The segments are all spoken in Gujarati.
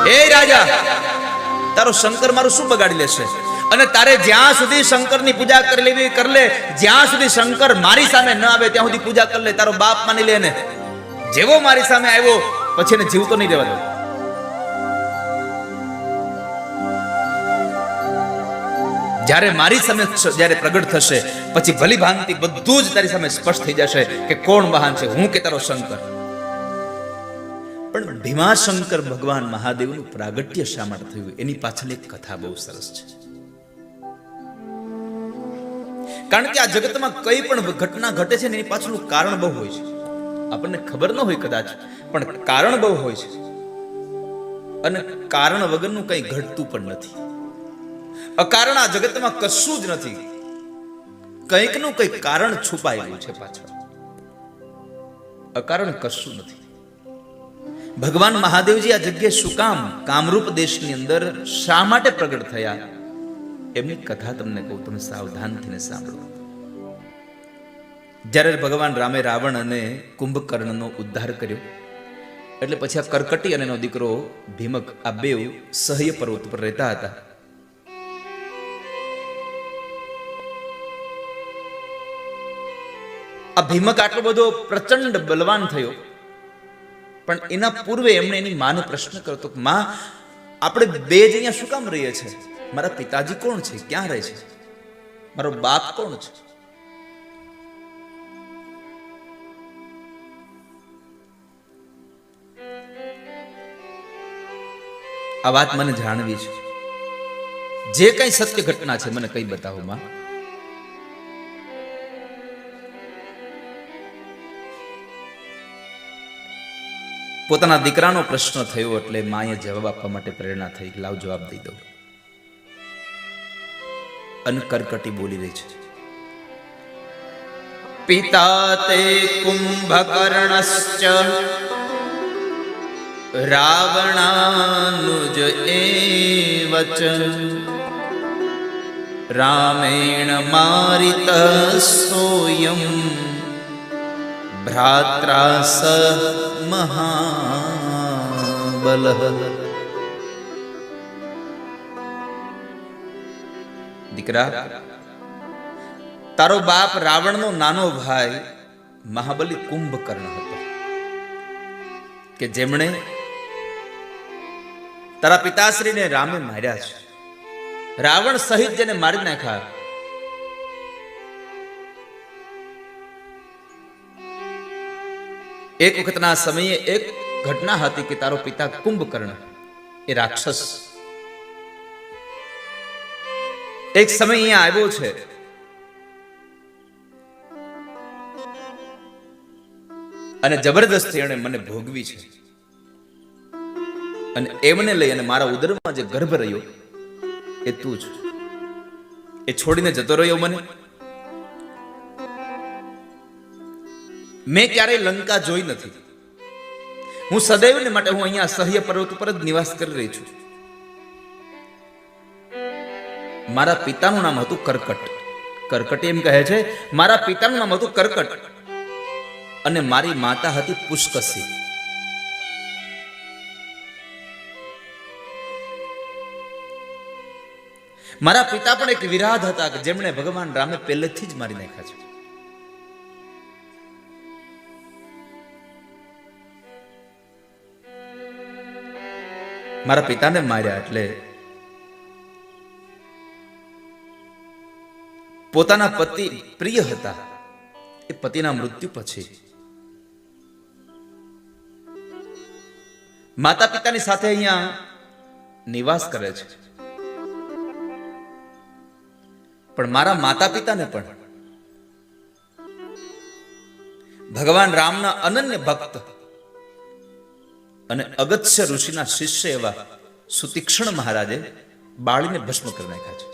એ રાજા, તારો શંકર મારું શું બગાડી લેશે? અને તારે જ્યાં સુધી શંકરની પૂજા કરી લેવી કરી લે, જ્યાં સુધી શંકર મારી સામે ન આવે ત્યાં સુધી પૂજા કરી લે. તારો બાપ માની લે ને, જેવો મારી સામે આવ્યો પછી એને જીવતો નહીં રહેવા દો. જ્યારે મારી સામે જ્યારે પ્રગટ થશે પછી ભલી ભાંતિ બધું જ તારી સામે સ્પષ્ટ થઈ જશે કે કોણ મહાન છે, હું કે તારો શંકર. પણ ભીમાશંકર ભગવાન મહાદેવનું પ્રાગટ્ય શા માટે થયું એની પાછળ એક કથા બહુ સરસ છે. કારણ કે આ જગતમાં કઈ પણ ઘટના ઘટે છે ને એની પાછળનું કારણ બહુ હોય છે. આપણને ખબર ન હોય કદાચ, પણ કારણ બહુ હોય છે. અને કારણ વગરનું કઈ ઘટતું પણ નથી. અકારણ આ જગતમાં કશું જ નથી. કંઈકનું કંઈક કારણ છુપાયેલું છે પાછળ. અકારણ કશું નથી. ભગવાન મહાદેવજી આ જગ્યાએ શું કામ કામરૂપ દેશની અંદર શા માટે પ્રગટ થયા એમની કથા તમને કહું, તમે સાવધાનથી સાંભળો. જ્યારે ભગવાન રામે રાવણ અને કુંભકર્ણનો ઉદ્ધાર કર્યો એટલે પછી આ કરકટી અને એનો દીકરો ભીમક આ બેઉ સહ્ય પર્વત પર રહેતા હતા. આ ભીમક આટલો બધો પ્રચંડ બલવાન થયો, પણ એના પૂર્વે એમણે એની માને પ્રશ્ન કરતો કે માં, આપણે બે જ અહીંયા શું કામ રહીએ છીએ? મારા પિતાજી કોણ છે, ક્યાં રહે છે? મારો બાપ કોણ છે? આ વાત મને જાણવી છે. જે કઈ સત્ય ઘટના છે મને કઈ બતાવો માં. પોતાના દીકરાનો પ્રશ્ન થયો એટલે માએ જવાબ આપવા માટે પ્રેરણા થઈ, લાવ જવાબ દઈ દઉં. અને કરકટી બોલી રહી છે, પિતા તે કુંભકર્ણશ્ચ રાવણાનુજ એવચ રામેણ મારિત સોયમ ભ્રાત્રા સ મહાબલ. દીકરા, તારો બાપ રાવણનો નાનો ભાઈ મહાબલી કુંભકર્ણ હતો કે જેમણે તારા પિતાશ્રીને રામે માર્યા છે. રાવણ સહિત જેને મારી નાખ્યા. એક વખતના સમયે એક ઘટના હતી કે તારો પિતા કુંભકર્ણ એ રાક્ષસ એક સમય અહીંયા આવ્યો છે અને જબરદસ્તી એને મને ભોગવી છે. અને એમને લઈ અને મારા ઉદરમાં જે ગર્ભ રહ્યો એ તું જ. એ છોડીને જતો રહ્યો મને. મેં ક્યારેય લંકા જોઈ નથી. હું સદૈવને માટે હું અહીંયા સહ્ય પર્વત ઉપર જ નિવાસ કરી રહી છું. મારા પિતાનું નામ હતું કરકટ. કરકટ એમ કહે છે મારા પિતાનું નામ હતું કરકટ અને મારી માતા હતી પુષ્કસી. મારા પિતા પણ એક વિરાધ હતા કે જેમણે ભગવાન રામે પહેલેથી જ મારી નાખ્યા છે. મારા પિતાને માર્યા એટલે પોતાના પતિ પ્રિય હતા એ પતિના મૃત્યુ પછી માતા પિતાની સાથે અહીંયા નિવાસ કરે છે. પણ મારા માતા પિતાને પણ ભગવાન રામના અનન્ય ભક્ત અને અગત્ય ઋષિના શિષ્ય એવા સુતીક્ષ્ણ મહારાજે બાળીને ભસ્મ કરી નાખ્યા છે.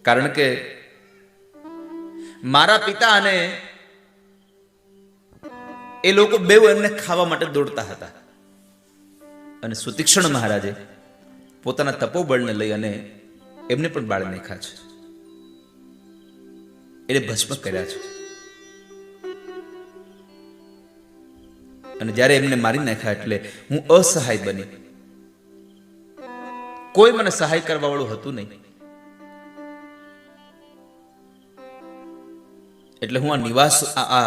કારણ કે મારા પિતા અને એ લોકો બેઉ એમને ખાવા માટે દોડતા હતા અને સુતીક્ષ્ણ મહારાજે પોતાના તપોબળને લઈ અને એમને પણ બાળી નાખ્યા છે. એને ભસ્મ કર્યા છે. અને જ્યારે એમને મારી નાખ્યા એટલે હું અસહાય બની. કોઈ મને સહાય કરવા વાળું હતું નહીં. એટલે હું આ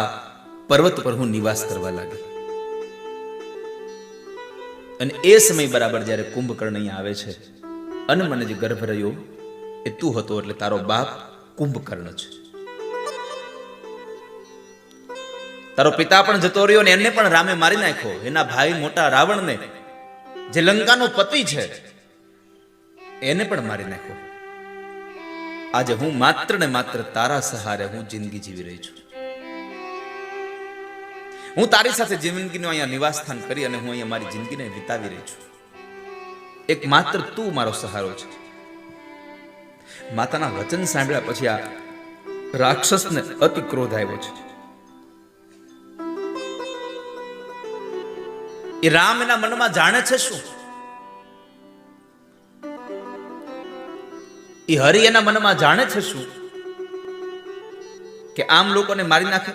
પર્વત પર હું નિવાસ કરવા લાગી. અને એ સમય બરાબર જ્યારે કુંભકર્ણ અહીંયા આવે છે, અને મને જે ગર્ભ રહ્યો એ તું હતો, એટલે તારો બાપ કુંભકર્ણ છે. તારો પિતા પણ જતો રહ્યો ને એને પણ રામે મારી નાખ્યો. એના ભાઈ મોટા રાવણને, જે લંકાનો પતિ છે, એને પણ મારી નાખ્યો. આજે હું માત્ર ને માત્ર તારા સહારે હું જિંદગી જીવી રહી છું. હું તારી સાથે જિંદગીનો અહીંયા નિવાસ સ્થાન કરી અને હું અહીંયા મારી જિંદગીને વિતાવી રહી છું. એક માત્ર તું મારો સહારો છે. માતાના વચન સાંભળ્યા પછી આ રાક્ષસને અતિ ક્રોધ આવ્યો છે. એ રામ એના મનમાં જાણે છે શું? એ હરિ એના મનમાં જાણે છે શું? કે આમ લોકોને મારી નાખે.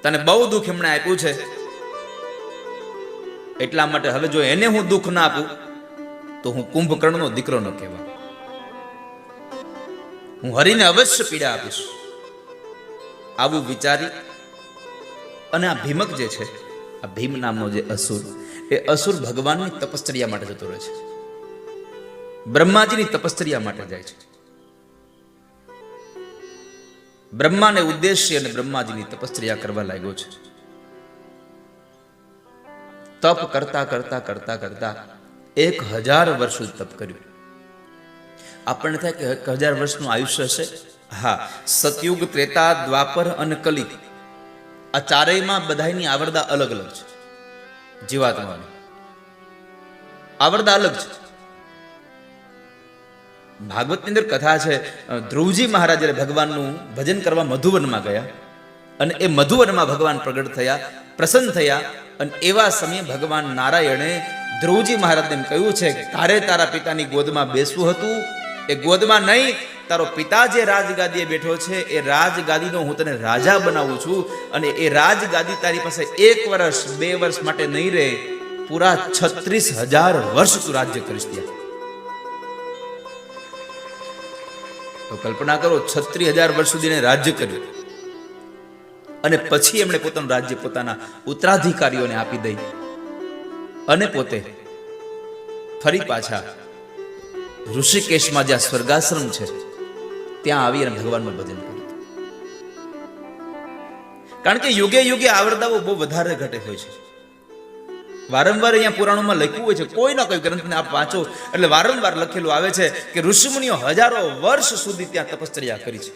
તને બહુ દુઃખ એમણે આપ્યું છે, એટલા માટે હવે જો એને હું દુઃખ ના આપું તો હું કુંભકર્ણનો દીકરો ન કહેવા. હું હરિને અવશ્ય પીડા આપીશ. આવું વિચારી અને આ ભીમક જે છે, આ ભીમ નામનો જે અસુર, એ અસુર ભગવાનની તપશ્ચર્યા માટે જતો રહે છે. બ્રહ્માજીની તપશ્ચર્યા માટે જાય છે. બ્રહ્માને ઉદ્દેશ્ય અને બ્રહ્માજીની તપશ્ચર્યા કરવા લાગ્યો છે. તપ કરતા કરતા કરતા કરતા 1000 વર્ષ તપ કર્યું. આપણને થાય કે 1000 વર્ષનું આયુષ્ય હશે. હા, સતયુગ, ત્રેતા, દ્વાપર અને કલી, આ ચારેયમાં બધાની આવરદા અલગ અલગ છે. જીવાત્માની આવરદા અલગ છે. ભાગવતની અંદર કથા છે, ધ્રુવજી મહારાજ જ્યારે ભગવાનનું ભજન કરવા મધુવનમાં ગયા અને એ મધુવનમાં ભગવાન પ્રગટ થયા, પ્રસન્ન થયા, અને એવા સમયે ભગવાન નારાયણે ધ્રુવજી મહારાજને એમ કહ્યું છે કે તારે તારા પિતાની ગોદમાં બેસવું હતું, એ ગોદમાં નહીં, તારો પિતા જે રાજગાદીએ બેઠો છે એ રાજગાદીનો હું તને રાજા બનાવું છું, અને એ રાજગાદી તારી પાસે 1 વર્ષ 2 વર્ષ માટે નહીં રહે, પૂરા 36,000 વર્ષ તું રાજ્ય કરીશ ત્યાં. તો કલ્પના કરો, 36,000 વર્ષ સુધી રાજ્ય કર્યું અને પછી એમણે પોતાનું રાજ્ય પોતાના ઉત્તરાધિકારીઓને આપી દઈ અને પોતે ફરી પાછા ઋષિકેશમાં જ્યાં સ્વર્ગાશ્રમ છે ત્યાં આવી અને ભગવાનનું ભજન કર્યું. કારણ કે યુગે યુગે આવરદાઓ બહુ વધારે ઘટે હોય છે. વારંવાર અહીંયા પુરાણોમાં લખ્યું હોય છે, કોઈ ના કોઈ ગ્રંથને આપ વાંચો એટલે વારંવાર લખેલું આવે છે કે ઋષિમુનિઓ હજારો વર્ષ સુધી ત્યાં તપશ્ચર્યા કરી છે.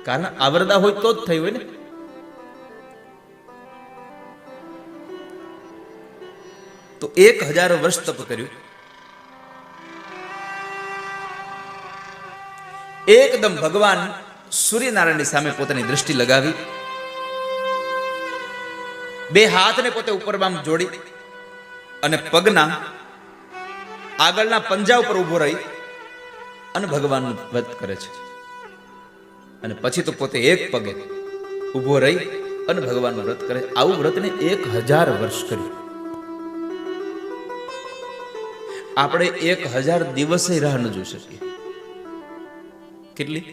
કારણ આવરદા હોય તો જ થઈ હોય ને. તો 1000 વર્ષ તપ કર્યું. એકદમ ભગવાન સૂર્યનારાયણની સામે પોતાની દ્રષ્ટિ લગાવી, 2 હાથને પોતે ઉપર બામ જોડી અને પગના આગળના પંજા ઉપર ઉભો રહી અને ભગવાનનું વ્રત કરે છે. અને પછી તો પોતે એક પગે ઉભો રહી અને ભગવાનનું વ્રત કરે. આવું વ્રતને 1000 વર્ષ કર્યું. આપણે 1000 દિવસે રાહ ન જોઈ શકીએ. કેટલી?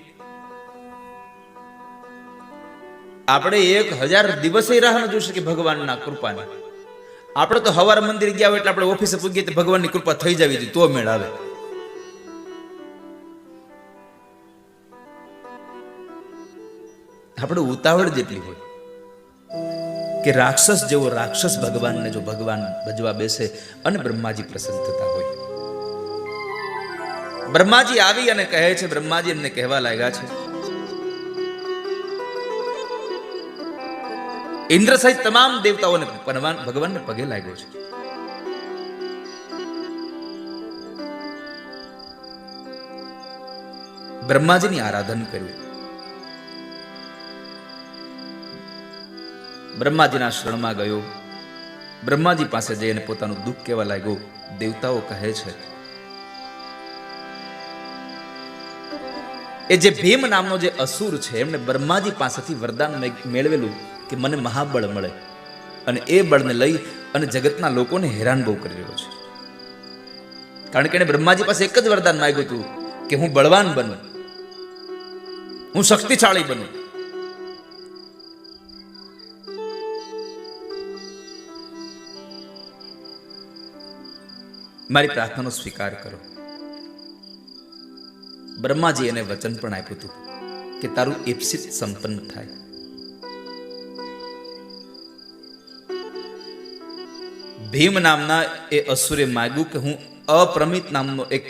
આપણે 1000 દિવસે રાહ ન જોઈ શકીએ ભગવાનના કૃપાની. આપણે તો હવાર મંદિર ગયા હોય એટલે આપણે ઓફિસે પૂગીએ તો ભગવાનની કૃપા થઈ જવી જોઈએ તો મેળ આવે. આપણે ઉતાવળ જેટલી હોય કે રાક્ષસ જેવો રાક્ષસ ભગવાનને જો ભગવાન ભજવા બેસે અને બ્રહ્માજી પ્રસન્ન થતા હોય. બ્રહ્માજી આવી અને કહે છે, બ્રહ્માજી એમને કહેવા લાગ્યા છે, ઇન્દ્ર સહિત તમામ દેવતાઓને ભગવાનને પગે લાગ્યો છે. બ્રહ્માજીની આરાધન કર્યું. બ્રહ્માજીના શરણમાં ગયો. બ્રહ્માજી પાસે જઈને પોતાનું દુઃખ કહેવા લાગ્યો. દેવતાઓ કહે છે, એ જે ભીમ નામનો જે અસુર છે એમણે બ્રહ્માજી પાસેથી વરદાન મેળવેલું કે મને મહાબળ મળે, અને એ બળને લઈ અને જગતના લોકોને હેરાન બહુ કરી રહ્યો છે. કારણ કે એને બ્રહ્માજી પાસે એક જ વરદાન માંગ્યું હતું કે હું બળવાન બનું, હું શક્તિશાળી બનું. મારી પ્રાર્થનાનો સ્વીકાર કરો. બ્રહ્માજી એને વચન પણ આપ્યું હતું કે તારું ઈપ્સિત સંપન્ન થાય. ભીમ નામના એ અસુરે માગ્યું કે હું અપ્રમિત નામનો એક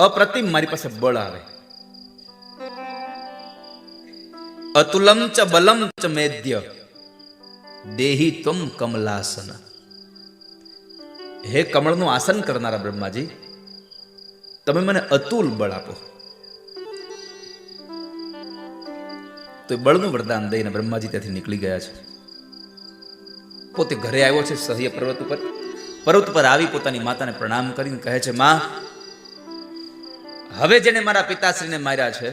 અપ્રતિમ મારી પાસે બળ આવે. અતુલમ ચ બલમ ચ મેદ્ય દેહી ત્વમ કમલાસન. હે કમળનું આસન કરનારા બ્રહ્માજી, તમે મને અતુલ બળ આપો. તો બળનું વરદાન દઈને બ્રહ્માજી ત્યાંથી નીકળી ગયા છે. પોતે ઘરે આવ્યો છે સહ્ય પર્વત ઉપર. પર્વત પર આવી પોતાની માતાને પ્રણામ કરીને કહે છે, માં, હવે જેને મારા પિતાશ્રીને માર્યા છે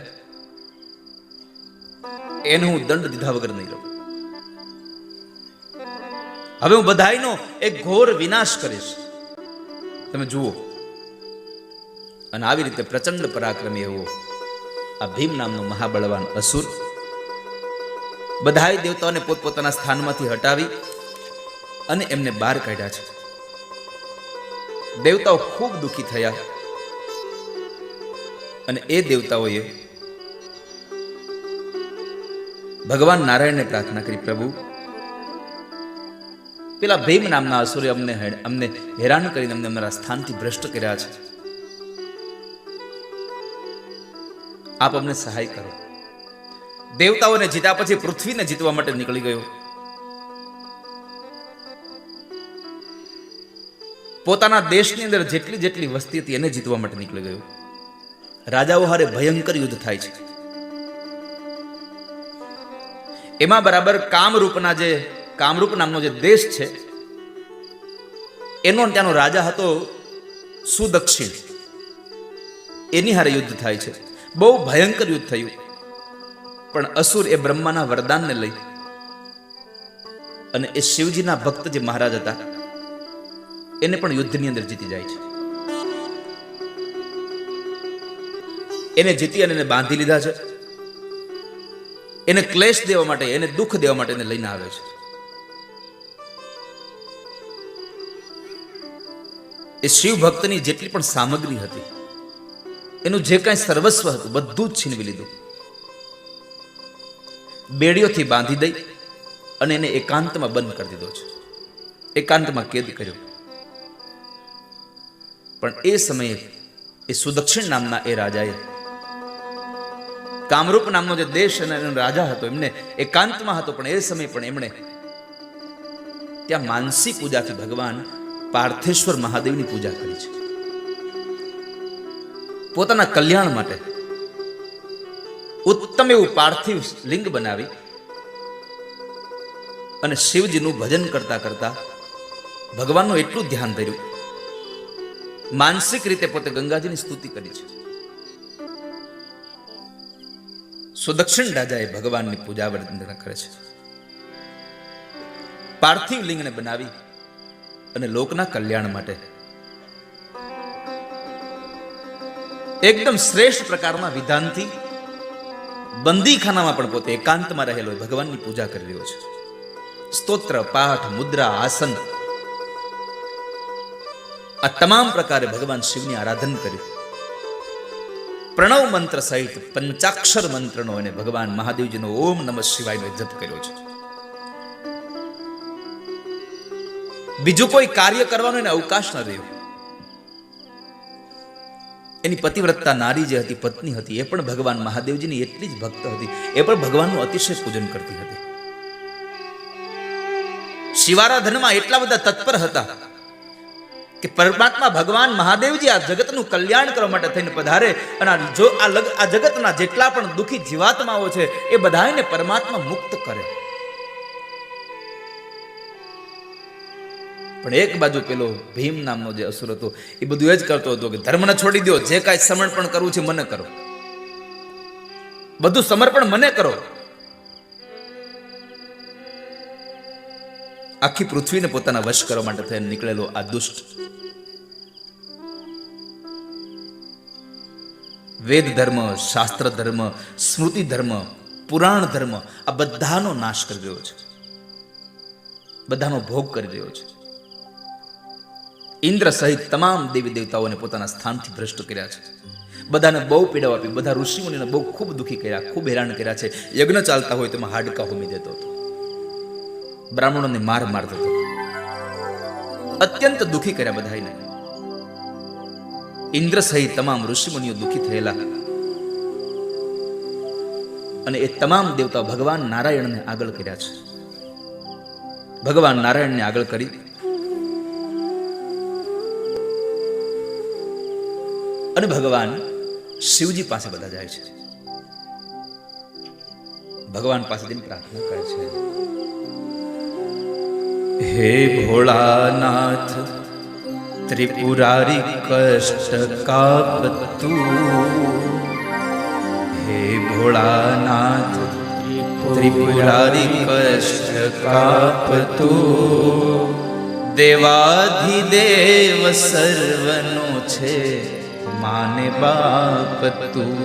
એને હું દંડ દીધા વગર નહીં રહું. હવે હું બધાયનો એક ઘોર વિનાશ કરીશ. તમે જુઓ. અને આવી રીતે પ્રચંડ પરાક્રમી એવો આ ભીમ નામનો મહાબળવાન અસુર બધાય દેવતાઓને પોતપોતાના સ્થાનમાંથી હટાવી અને એમને બહાર કાઢ્યા છે. દેવતાઓ ખૂબ દુઃખી થયા અને એ દેવતાઓએ ભગવાન નારાયણને પ્રાર્થના કરી, પ્રભુ, પેલા ભીમ નામના અસુરે અમને હેરાન કરીને અમને અમારા સ્થાનથી ભ્રષ્ટ કર્યા છે. આપ અમને સહાય કરો. દેવતાઓને જીત્યા પછી પૃથ્વીને જીતવા માટે નીકળી ગયો. પોતાના દેશની અંદર જેટલી જેટલી વસ્તી હતી એને જીતવા માટે નીકળી ગયો. રાજાઓ હારે ભયંકર યુદ્ધ થાય છે. એમાં બરાબર કામરૂપ નામનો જે દેશ છે એનો ત્યાંનો રાજા હતો સુદક્ષિણ. એની હારે યુદ્ધ થાય છે. બહુ ભયંકર યુદ્ધ થયું. પણ અસુર એ બ્રહ્માના વરદાનને લઈ અને એ શિવજીના ભક્ત જે મહારાજ હતા એને પણ યુદ્ધની અંદર જીતી જાય છે. એને જીતી અને એને બાંધી લીધા છે. એને ક્લેશ દેવા માટે, એને દુઃખ દેવા માટે એને લઈને આવે છે. એ શિવ ભક્તની જેટલી પણ સામગ્રી હતી, એનું જે કાંઈ સર્વસ્વ હતું બધું જ છીનવી લીધું. બેડીઓથી બાંધી દઈ અને એને એકાંતમાં બંધ કરી દીધો છે. એકાંતમાં કેદ કર્યો. પણ એ સમયે એ સુદક્ષિણ નામના એ રાજાએ કામરૂપ નામનો જે દેશ અને રાજા હતો એમને એકાંતમાં હતો, પણ એ સમયે પણ એમણે ત્યાં માનસી પૂજાથી ભગવાન પાર્થેશ્વર મહાદેવની પૂજા કરી છે. પોતાના કલ્યાણ માટે ઉત્તમ એવું પાર્થિવ લિંગ બનાવી અને શિવજીનું ભજન કરતા કરતા ભગવાનનું એટલું ધ્યાન ધર્યું, માનસિક રીતે પોતે ગંગાજીની સ્તુતિ કરી છે. સુદક્ષિણ રાજાએ ભગવાનની પૂજા વંદના કરે છે. પાર્થિવ લિંગને બનાવી અને લોકના કલ્યાણ માટે એકદમ શ્રેષ્ઠ પ્રકારના વિધાનથી બંદીખાનામાં પણ પોતે એકાંતમાં રહેલો ભગવાનની પૂજા કરી રહ્યો છે. સ્તોત્ર, પાઠ, મુદ્રા, આસન, આ તમામ પ્રકારે ભગવાન શિવની આરાધન કર્યું. પ્રણવ મંત્ર સહિત પંચાક્ષર મંત્રનો અને ભગવાન મહાદેવજીનો ઓમ નમઃ શિવાયનો જપ કર્યો છે. બીજું કોઈ કાર્ય કરવાનો એને અવકાશ ન રહ્યો. એની પતિવ્રતા નારી જે હતી, પત્ની હતી, એ પણ ભગવાન મહાદેવજીની એટલી જ ભક્ત હતી. એ પણ ભગવાનનું અતિશય પૂજન કરતી હતી. શિવારાધનમાં એટલા બધા તત્પર હતા કે પરમાત્મા ભગવાન મહાદેવજી આ જગતનું કલ્યાણ કરવા માટે થઈને પધારે અને આ જગતના જેટલા પણ દુઃખી જીવાત્માઓ છે એ બધાને પરમાત્મા મુક્ત કરે. પણ એક બાજુ પેલો ભીમ નામનો જે અસુર હતો એ બધું એ જ કરતો હતો કે ધર્મને છોડી દો, જે કાંઈ સમર્પણ કરવું છે મને કરો, બધું સમર્પણ મને કરો. આખી પૃથ્વીને પોતાના વશ કરવા માટે થઈને નીકળેલો આ દુષ્ટ વેદ ધર્મ, શાસ્ત્ર ધર્મ, સ્મૃતિ ધર્મ, પુરાણ ધર્મ આ બધાનો નાશ કરી રહ્યો છે, બધાનો ભોગ કરી રહ્યો છે. ઇન્દ્ર સહિત તમામ દેવી દેવતાઓને પોતાના સ્થાનથી ભ્રષ્ટ કર્યા છે. બધાને બહુ પીડાઓ આપી, બધા ઋષિમુનિને બહુ ખૂબ દુઃખી કર્યા, ખૂબ હેરાન કર્યા છે. યજ્ઞ ચાલતા હોય તેમાં હાડકા હોમી દેતો હતો, બ્રાહ્મણોને માર મારતો હતો, અત્યંત દુઃખી કર્યા બધાને. ઇન્દ્ર સહિત તમામ ઋષિમુનિઓ દુઃખી થયેલા અને એ તમામ દેવતા ભગવાન નારાયણને આગળ કર્યા છે. ભગવાન નારાયણને આગળ કરી અને ભગવાન શિવજી પાસે બધા જાય છે. ભગવાન પાસેથી પ્રાર્થના કરે છે, હે ભોળાનાથ ત્રિપુરારી કષ્ટ કાપ તું. હે ભોળાનાથ ત્રિપુરારી કષ્ટ કાપ તું. દેવાધિદેવ સર્વનો છે માને બાપ તું.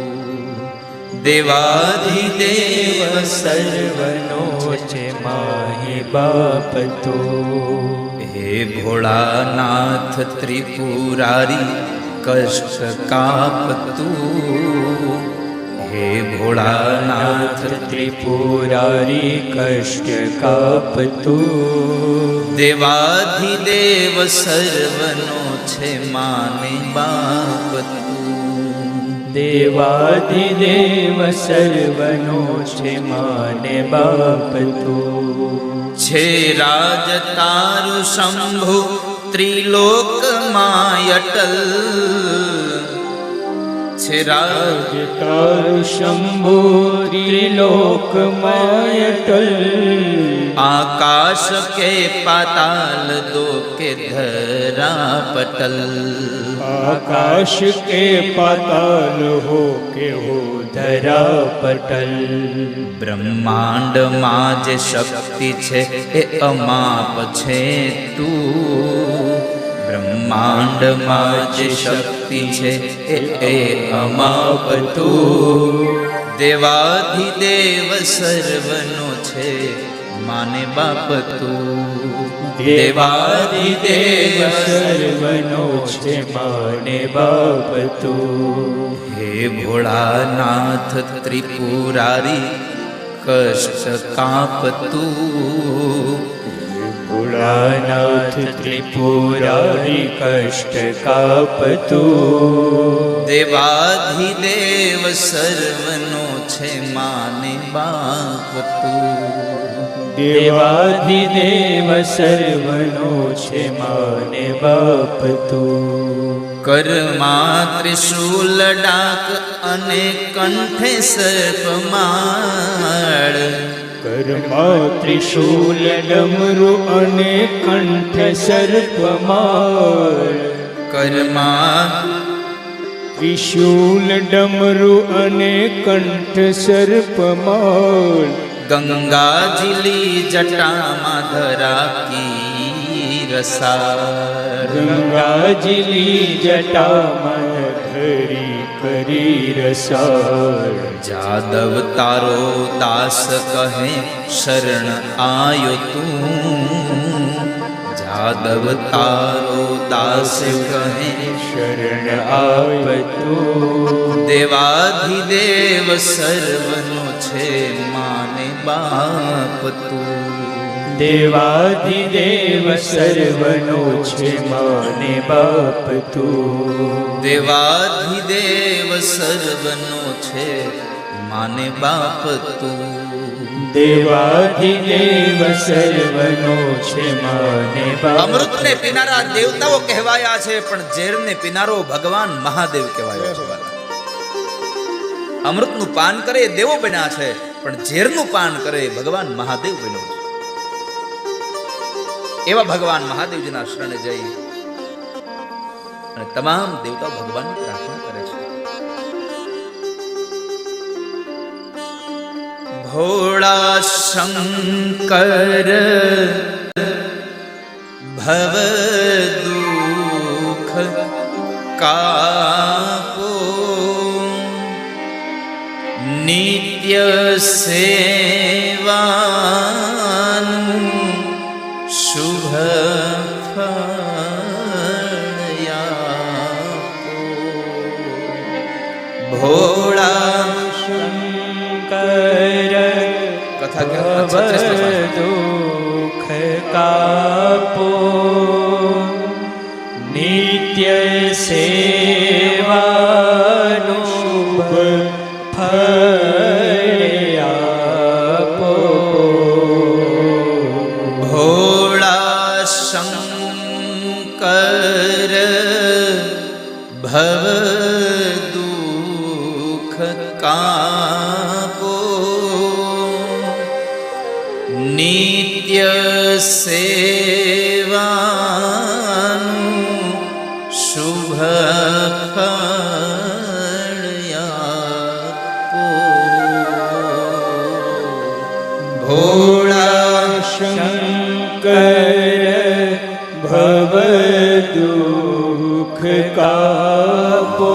દેવાધિદેવ સર્વનો છે માહે બાપ તું. હે ભોળાનાથ ત્રિપુરારી કષ્ટ કાપ તું. હે ભોળાનાથ ત્રિપુરારી કષ્ટ કાપ તું. દેવાધિદેવ સર્વનો છે માને બાપ તું. દેવાધિદેવ સર્વનો છે માને બાપ તું. છે રાજ તારું શંભુ ત્રિલોકમાં અટલ. છે રાજ તારું શંભુ ત્રિલોકમાં અટલ. આકાશ કે પાતાલ દો કે ધરા પટલ. आकाश के पाताल हो के हो धरा पटल. બ્રહ્માંડમાં જે શક્તિ છે એ અમાપ છે તું. બ્રહ્માંડમાં જે શક્તિ છે એ અમાપ તું. દેવાધિદેવ સર્વનો છે માને બાપ તું. देवादिदेव सर्वनो छे माने बाप તું. હે ભોળાનાથ ત્રિપુરારી કષ્ટ કાપ તું. ભોળાનાથ ત્રિપુરારી કષ્ટ કાપ તું. દેવાધિદેવ સર્વનો છે માને બાપ તું. દેવાધિદેવ સર્વનો છે માને બાપ તું. કર્મા ત્રિશૂલ ડાક અને કંઠે સર્પમાળ. કર્મા ત્રિશૂલ ડમરુ અને કંઠ સર્પમાળ. કર્મા ત્રિશૂલ ડમરુ અને કંઠ સર્પમાળ. ગંગાજીલી જટામાં ધરાકી રસાર. ગંગાજીલી જટામાં ધરી કરી રસાળ. જાદવ તારો દાસ કહે શરણ આયો તું. જાદવ તારો દાસ કહે શરણ આવ તું. દેવાધિદેવ સર્વનો છે માને બાપ તું. દેવાધિદેવ સર્વનો છે માને બાપ તું. દેવાધિદેવ સર્વનો છે માને બાપ તું. દેવાધિદેવ સર્વનો છે માને બાપ. અમૃતને પીનારા દેવતાઓ કહેવાયા છે, પણ ઝેરને પીનારો ભગવાન મહાદેવ કહેવાયો છે. અમૃતનું પાન કરે એ દેવો બન્યા છે, પણ ઝેરનું પાન કરે ભગવાન મહાદેવ બન્યો છે. એવા ભગવાન મહાદેવજીના શરણે જઈ અને તમામ દેવતાઓ ભગવાનની પ્રાર્થના કરે છે. ભોળા શંકર ભવ દુઃખ કાપો નિત્ય સેવાનું શુભ ભોળા શંકર કથા દુઃખ કાપો નિત્ય સેવાનું શુભ ફળ આપો ભોળા શંકર ભવ કાપો નિત્ય સેવાનું શુભ ફળ આપો ભોળા શંકર ભવ દુઃખ કાપો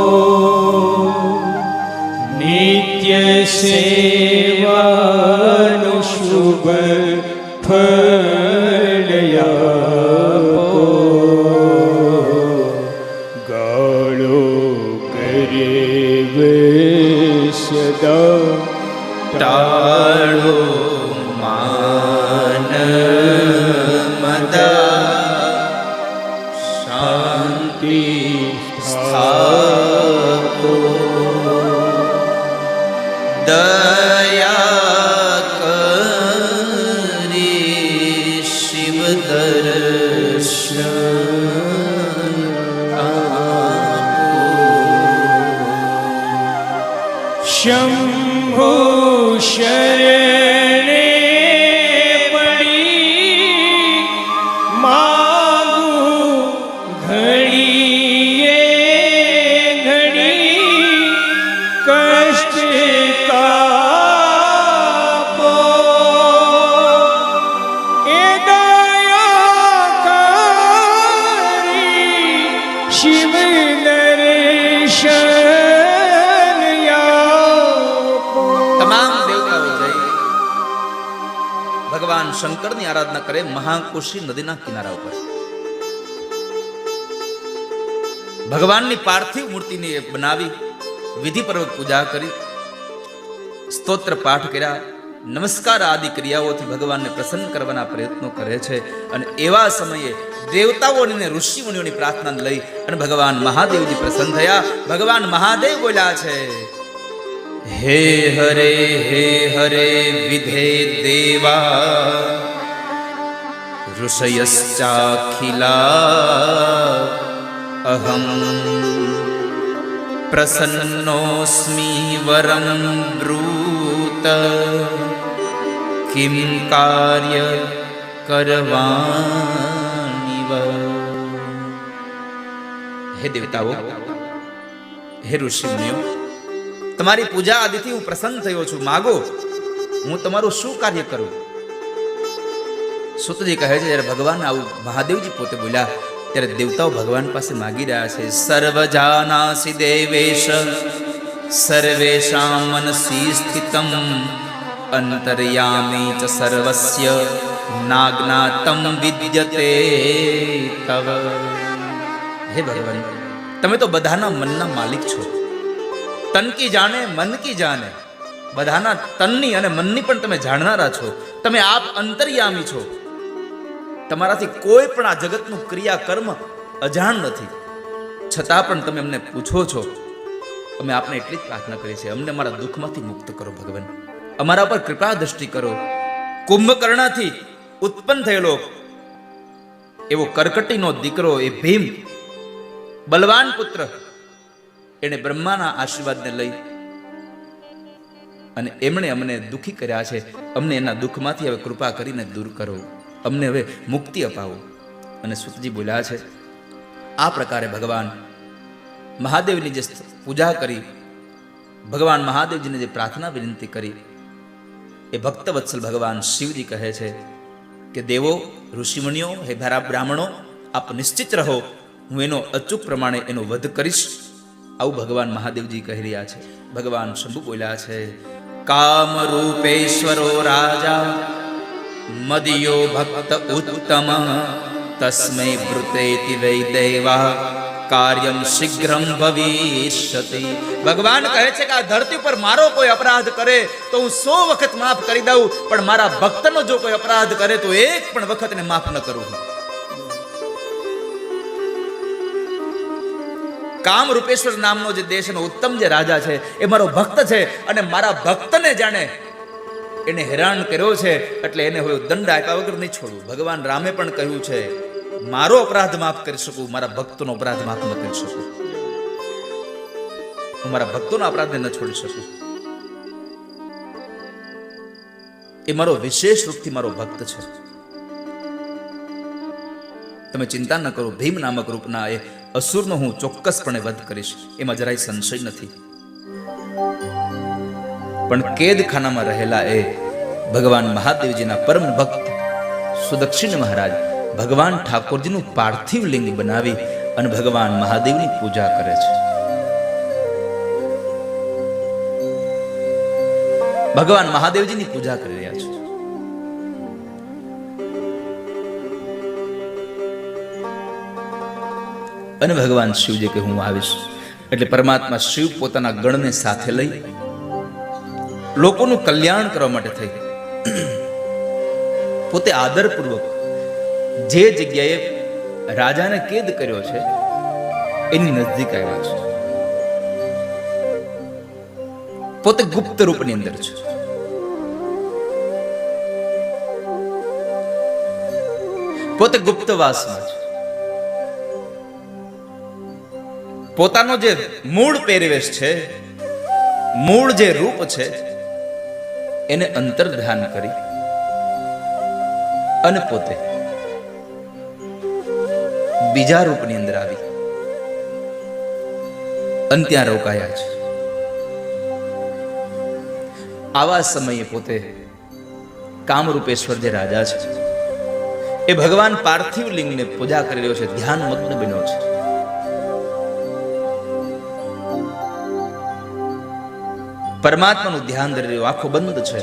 નિત્ય સેવાનું શુભ ફળ આપો ગાળો કરે સદા ટાળો માન મદા શાંતિ સ્થાપો દયા કરી શિવ દર્શન શંભુ શરણે પડી માગું ઘડીએ ઘડી કષ્ટ કાપો એ દયા કરી શિવ દર્શન ભગવાન શંકરની આરાધના કરે મહાકોશી નદીના કિનારા ઉપર. ભગવાનની પાર્થિવ મૂર્તિને બનાવી વિધિપૂર્વક પૂજા કરી, સ્તોત્ર પાઠ કર્યા, નમસ્કાર આદિ ક્રિયાઓથી ભગવાનને પ્રસન્ન કરવાના પ્રયત્નો કરે છે. અને એવા સમયે દેવતાઓની અને ઋષિ મુનિઓની પ્રાર્થના લઈ અને ભગવાન મહાદેવજી પ્રસન્ન થયા. ભગવાન મહાદેવ બોલ્યા છે, હે હરે વિધે દેવા ઋષયશ્ચાખિલા અહં પ્રસન્નોસ્મિ વરં બ્રૂત કિમ કાર્ય કરવાનિવ. હે દેવતાઓ, હે ઋષિ મુનિઓ, તમારી પૂજા આદિથી હું પ્રસન્ન થયો છું. માગો, હું તમારું શું કાર્ય કરું? સુતજી કહે છે, જ્યારે ભગવાન આવું મહાદેવજી પોતે બોલ્યા ત્યારે દેવતાઓ ભગવાન પાસે માગી રહ્યા છે. સર્વજાનાસી દેવેશ સર્વેષાં મનસી સ્થિતમ અંતર્યામી ચ સર્વસ્ય નાજ્ઞાતમ વિદ્યતે તવ. હે ભગવાન, તમે તો બધાના મનના માલિક છો. તન કી જાણે મન કી જાણે, બધાના તનની અને મનની પણ તમે જાણનારા છો. તમે આપ અંતર્યામી છો. તમારાથી કોઈ પણ આ જગતનું ક્રિયા કર્મ અજાણ નથી, છતાં પણ તમે અમને પૂછો છો. અમે આપને એટલી જ પ્રાર્થના કરી છે, અમને અમારા દુઃખમાંથી મુક્ત કરો ભગવાન, અમારા પર કૃપા દ્રષ્ટિ કરો. કુંભકર્ણથી ઉત્પન્ન થયેલો એવો કરકટીનો દીકરો એ ભીમ, બલવાન પુત્ર, એને બ્રહ્માના આશીર્વાદને લઈ અને એમણે અમને દુઃખી કર્યા છે. અમને એના દુઃખમાંથી હવે કૃપા કરીને દૂર કરો, અમને હવે મુક્તિ અપાવો. અને સુતજી બોલ્યા છે, આ પ્રકારે ભગવાન મહાદેવની જે પૂજા કરી, ભગવાન મહાદેવજીને જે પ્રાર્થના વિનંતી કરી, એ ભક્ત વત્સલ ભગવાન શિવજી કહે છે, કે દેવો, ઋષિમુનિઓ, હે બ્રાહ્મણો, આપ નિશ્ચિત રહો, હું એનો અચૂક પ્રમાણે એનો વધ કરીશ. આવું ભગવાન મહાદેવજી કહી રહ્યા છે. ભગવાન શંભુ બોલ્યા છે, કામ રૂપેશ્વરો રાજા મદિયો ભક્ત ઉત્તમ તસ્મૈ બ્રુતેતિ વૈ દેવા કાર્યમ શીઘ્રમ ભવિષ્યતિ. ભગવાન કહે છે કે આ ધરતી પર મારો કોઈ અપરાધ કરે તો હું 100 વખત માફ કરી દઉં, પણ મારા ભક્તનો જો કોઈ અપરાધ કરે તો એક પણ વખત એને માફ ન કરું. કામ રૂપેશ્વર નામનો જે દેશનો ઉત્તમ જે રાજા છે એ મારો ભક્ત છે, અને મારા ભક્તને જાણે એને હેરાન કર્યો છે એટલે એને હવે દંડ આપ્યા વગર નહીં છોડવું. ભગવાન રામે પણ કહ્યું છે, મારો અપરાધ માફ કરી શકું, મારા ભક્તનો અપરાધ માફ ન કરી શકું. હું મારા ભક્તોના અપરાધને ન છોડી શકું. એ મારો વિશેષ રૂપથી મારો ભક્ત છે. તમે ચિંતા ન કરો, ભીમ નામક રૂપના એ અસુરનો હું ચોક્કસપણે વધ કરીશ, એમાં જરાય સંશય નથી. પણ કેદખાનામાં રહેલા એ ભગવાન મહાદેવજીના પરમ ભક્ત સુદક્ષિણ મહારાજ ભગવાન ઠાકોરજીનું પાર્થિવ લિંગ બનાવી અને ભગવાન મહાદેવની પૂજા કરે છે. ભગવાન મહાદેવજીની પૂજા કરી રહ્યા છે. અને ભગવાન શિવજી કે હું આવીશ એટલે પરમાત્મા શિવ પોતાના ગણને સાથે લઈ લોકોનું કલ્યાણ કરવા માટે થઈ પોતે આદરપૂર્વક જે જગ્યાએ રાજાને કેદ કર્યો છે એની નજદીક આવ્યા છે. પોતે ગુપ્ત રૂપની અંદર છે. પોતે ગુપ્તવાસમાં છે. પોતાનો જે મૂળ પહેરવેશ છે, મૂળ જે રૂપ છે એને અંતર ધ્યાન કરી અને પોતે બીજા રૂપની અંદર આવી અને ત્યાં રોકાયા છે. આવા સમયે પોતે કામરૂપેશ્વર જે રાજા છે એ ભગવાન પાર્થિવ લિંગને પૂજા કરી રહ્યો છે, ધ્યાન મગ્ન બન્યો છે. પરમાત્માનું ધ્યાન ધરી રહ્યો, આંખો બંધ છે.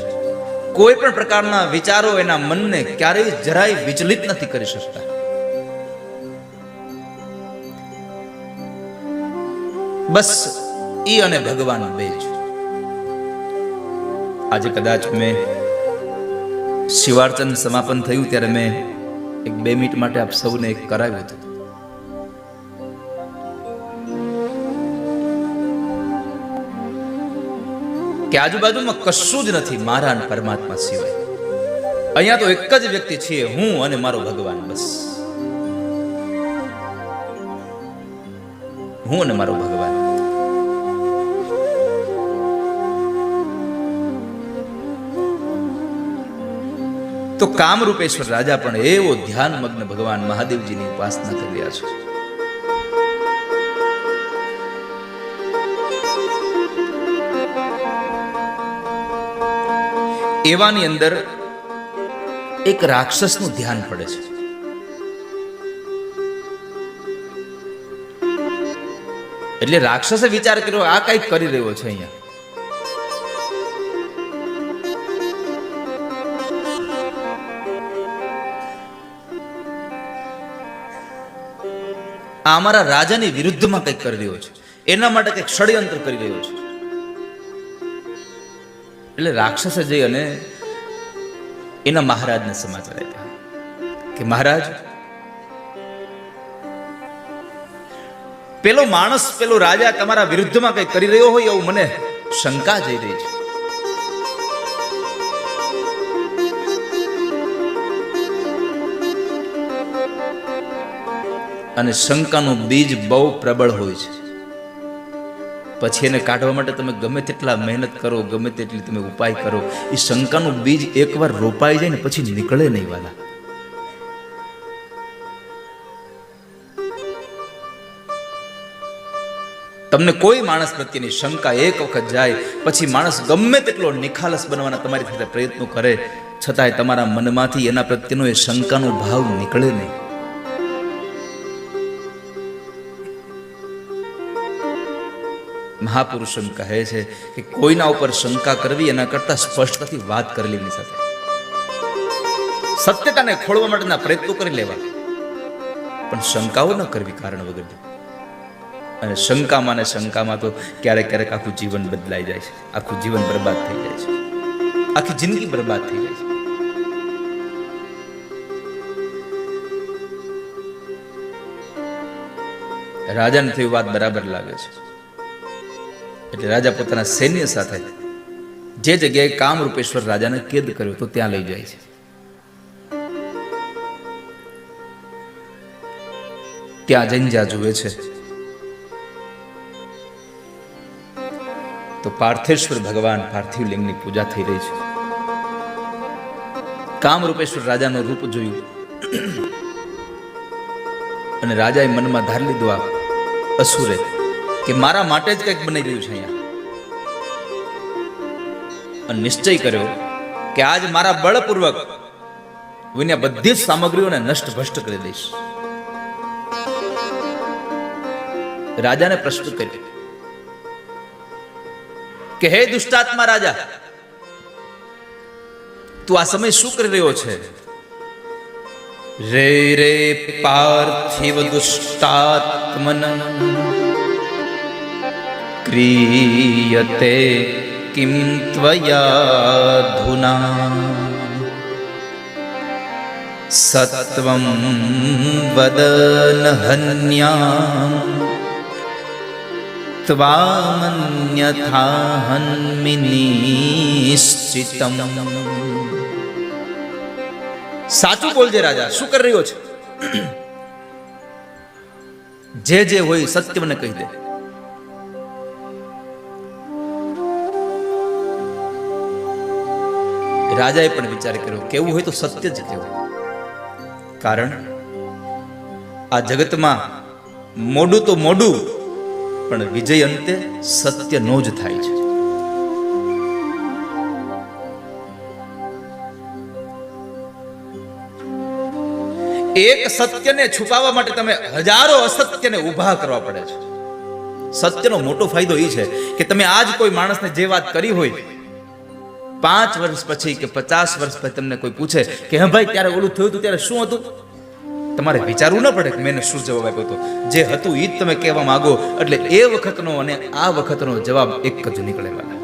કોઈ પણ પ્રકારના વિચારો એના મનને ક્યારેય જરાય વિચલિત નથી કરી શકતા. બસ ઈ અને ભગવાન બે જ. આજે કદાચ મેં શિવાર્ચન સમાપન થયું ત્યારે મેં 1-2 મિનિટ માટે આપ સૌને કરાવ્યું હતું. કે આજુબાજુમાં કશું જ નથી મારા અને પરમાત્મા સિવાય. અહીંયા તો એક જ વ્યક્તિ છે, હું અને મારો ભગવાન. બસ હું અને મારો ભગવાન. તો કામરૂપેશ્વર રાજા પણ એવો ધ્યાન મગ્ન ભગવાન મહાદેવજીની ઉપાસના કરી રહ્યા છે. એવાની અંદર એક રાક્ષસનું ધ્યાન પડે છે. એટલે રાક્ષસે વિચાર કર્યો આ કઈક કરી રહ્યો છે અહીંયા. આ અમારા રાજાની વિરુદ્ધમાં કંઈક કરી રહ્યો છે, એના માટે કંઈક ષડયંત્ર કરી રહ્યો છે. એટલે રાક્ષસે જઈ અને એના મહારાજને સમાચાર આપ્યા કે મહારાજ, પેલો માણસ, પેલો રાજા તમારા વિરુદ્ધમાં કંઈક કરી રહ્યો હોય એવું મને શંકા જઈ રહી છે. અને શંકાનું બીજ બહુ પ્રબળ હોય છે. પછી એને કાઢવા માટે તમે ગમે તેટલા મહેનત કરો, ગમે તેટલી તમે ઉપાય કરો, એ શંકાનું બીજ એકવાર રોપાઈ જાય ને પછી નીકળે નહીં વાલા. તમને કોઈ માણસ પ્રત્યેની શંકા એક વખત જાય પછી માણસ ગમે તેટલો નિખાલસ બનવાના તમારી સાથે પ્રયત્નો કરે છતાંય તમારા મનમાંથી એના પ્રત્યેનો એ શંકાનો ભાવ નીકળે નહીં. મહાપુરુષ એમ કહે છે કે કોઈના ઉપર શંકા કરવી એના કરતા સ્પષ્ટતાથી વાત કરી લેવી સાથે સત્યતાને ખોળવા માટેના પ્રયત્નો કરી લેવા, પણ શંકાઓ ન કરવી કારણ વગર. અને શંકામાં ને શંકામાં તો ક્યારેક ક્યારેક આખું જીવન બદલાઈ જાય છે, આખું જીવન બરબાદ થઈ જાય છે, આખી જિંદગી બરબાદ થઈ જાય છે. રાજાને થયું વાત બરાબર લાગે છે એટલે રાજા પોતાના સૈન્ય સાથે જે જગ્યાએ કામરૂપેશ્વર રાજાને કેદ કર્યો તો ત્યાં લઈ જાય છે. ત્યાં જઈને જ્યાં જુએ છે તો પાર્થેશ્વર ભગવાન પાર્થિવ લિંગની પૂજા થઈ રહી છે. કામરૂપેશ્વર રાજાનું રૂપ જોયું અને રાજાએ મનમાં ધારી લીધું આ અસુરે કે મારા માટે જ કંઈક બની રહ્યું છે અહીંયા, અને નિશ્ચય કર્યો કે આજ મારા બળપૂર્વક હું બધી જ સામગ્રીઓને નષ્ટ ભ્રષ્ટ કરી દઈશ. રાજાને પ્રશ્ન કર્યો કે હે દુષ્ટાત્મા રાજા, તું આ સમય શું કરી રહ્યો છે? રે રે પાર્થિવ દુષ્ટાત્મન ક્રિયતે કિમ ત્વયાધુના સત્વં વદન હન્યામ ત્વામન્યથા હન્મિ નિશ્ચિતમ. સાચું બોલજે રાજા, શું કરી રહ્યો છે? જે જે હોય સત્ય મને કહી દે. રાજાએ પણ વિચાર કર્યો કેવું હોય તો સત્ય જ કહેવું, કારણ આ જગતમાં મોડું તો મોડું પણ વિજય અંતે સત્યનો જ થાય છે. એક સત્યને છુપાવવા માટે તમે હજારો અસત્યને ઊભા કરવા પડે છે. સત્યનો મોટો ફાયદો એ છે કે તમે આજ કોઈ માણસને જે વાત કરી હોય 5 વર્ષ પછી કે 50 વર્ષ પછી તમને કોઈ પૂછે કે હા ભાઈ ત્યારે ઓલું થયું હતું ત્યારે શું હતું, તમારે વિચારવું ન પડે કે મેં શું જવાબ આપ્યો હતો. જે હતું એ જ તમે કહેવા માંગો એટલે એ વખતનો અને આ વખતનો જવાબ એક જ નીકળેવાના.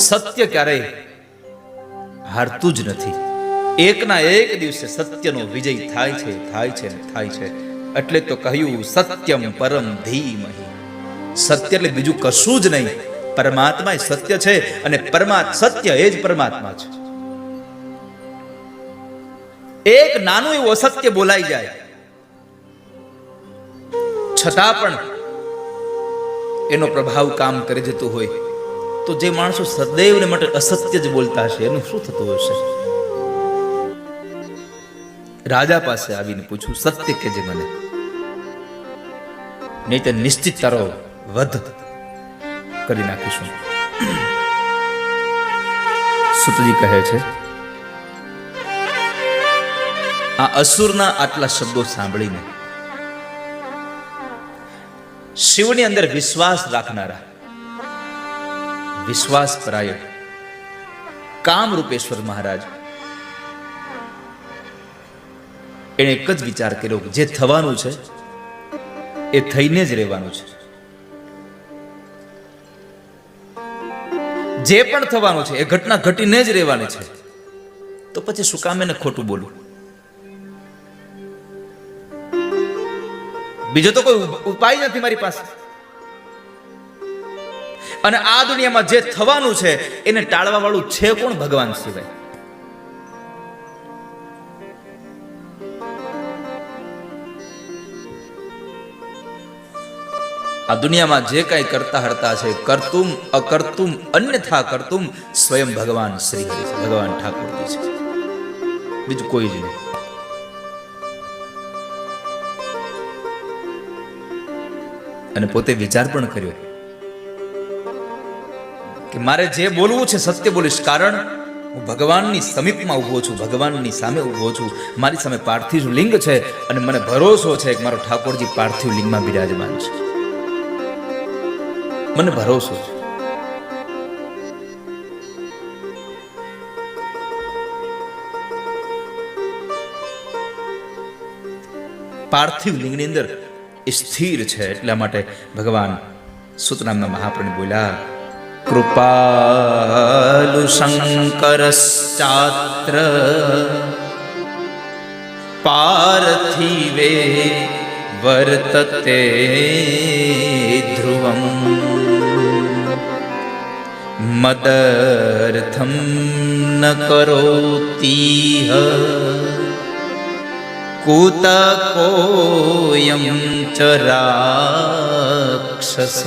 સત્ય ક્યારેય હારતું જ નથી. એકના એક દિવસે સત્યનો વિજય થાય છે, થાય છે, થાય છે. એટલે તો કહ્યું સત્યમ પરમ ધીમહિ. સત્ય એટલે બીજું કશું જ નહીં, પરમાત્મા સત્ય છે અને સત્ય એ જ પરમાત્મા છે. એક નાનું એવું અસત્ય બોલાઈ જાય છતાં પણ એનો પ્રભાવ કામ કરી જતો હોય તો જે માણસો સદૈવને માટે અસત્ય જ બોલતા હશે એનું શું થતું હશે? રાજા પાસે આવીને પૂછ્યું સત્ય કે જે મને, નહીં તો નિશ્ચિત તારો વધ કરી નાખીશું. સુતજી કહે છે આ અસુરના આટલા શબ્દો સાંભળીને શિવની અંદર વિશ્વાસ રાખનારા, વિશ્વાસ પરાયણ કામરૂપેશ્વર મહારાજ એણે એક જ વિચાર કર્યો કે જે થવાનું છે એ થઈને જ રહેવાનું છે. જે પણ થવાનું છે એ ઘટના ઘટીને જ રહેવાની છે, તો પછી શું કામ એને ખોટું બોલવું? બીજો તો કોઈ ઉપાય નથી મારી પાસે. અને આ દુનિયામાં જે થવાનું છે એને ટાળવા વાળું છે કોણ ભગવાન સિવાય? આ દુનિયામાં જે કઈ કરતા હરતા છે કરતુમ અકર્તુમ અન્યથા કરતુમ સ્વયં ભગવાન શ્રી હરિ છે, ભગવાન ઠાકોરજી છે, બીજું કોઈ જ નહીં. અને પોતે વિચાર પણ કર્યો કે મારે જે બોલવું છે સત્ય બોલીશ, કારણ હું ભગવાનની સમીપમાં ઊભો છું, ભગવાનની સામે ઊભો છું. મારી સામે પાર્થિવ લિંગ છે અને મને ભરોસો છે કે મારો ઠાકોરજી પાર્થિવ લિંગમાં બિરાજમાન છે. મને ભરોસો છે. પાર્થિવ લિંગની અંદર એ સ્થિર છે. એટલા માટે ભગવાન સૂતનામના મહાપ્રભુ બોલ્યા, કૃપાલુ શંકરશ્ચાત્ર પાર્થિવે વર્તતે ધ્રુવમ મદર્થમ ન કરોતિહ કૂતકોયમ ચ રાક્ષસ.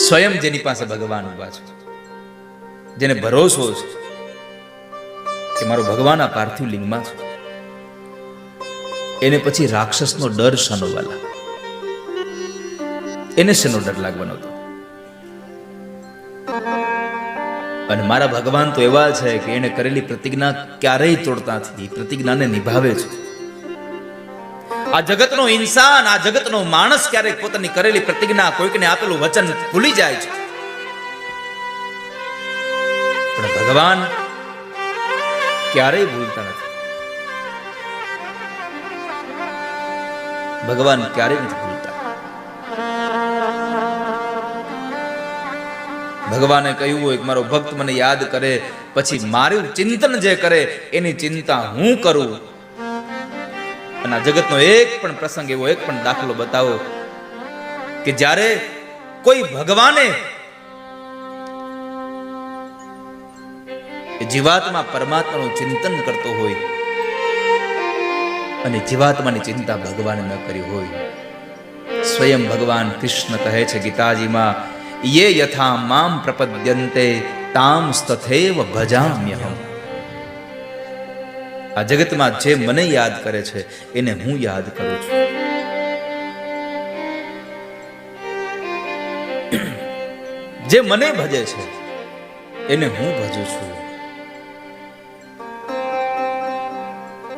સ્વયં જેની પાસે ભગવાન ઉભા છે, જેને ભરોસો છે કે મારો ભગવાન આ પાર્થિવ લિંગમાં છે, એને પછી રાક્ષસનો ડર શાનો વાલા? એને શેનો ડર લાગવાનો હતો? અને મારા ભગવાન તો એવા છે કે એને કરેલી પ્રતિજ્ઞા ક્યારેય તોડતા નથી, પ્રતિજ્ઞાને નિભાવે છે. આ જગતનો ઇન્સાન, આ જગતનો માણસ ક્યારેક પોતાની કરેલી પ્રતિજ્ઞા, કોઈકને આપેલું વચન ભૂલી જાય છે, પણ ભગવાન ક્યારેય ભૂલતા નથી. ભગવાન ક્યારેય નથી ભૂલતા. ભગવાને કહ્યું હોય કે મારો ભક્ત મને યાદ કરે, પછી મારું ચિંતન જે કરે એની ચિંતા હું કરું. અને આ જગતનો એક પણ પ્રસંગ, એવો એક પણ દાખલો બતાવો કે જ્યારે કોઈ ભગવાને જીવાત્મા પરમાત્માનું ચિંતન કરતો હોય અને જીવાત્માની ચિંતા ભગવાને ન કરી હોય. સ્વયં ભગવાન કૃષ્ણ કહે છે ગીતાજીમાં, યે યથા મામ પ્રપદ્યન્તે તામ તથૈવ ભજામ્યહમ. આ જગતમાં જે મને યાદ કરે છે એને હું યાદ કરું છું. જે મને ભજે છે એને હું ભજું છું.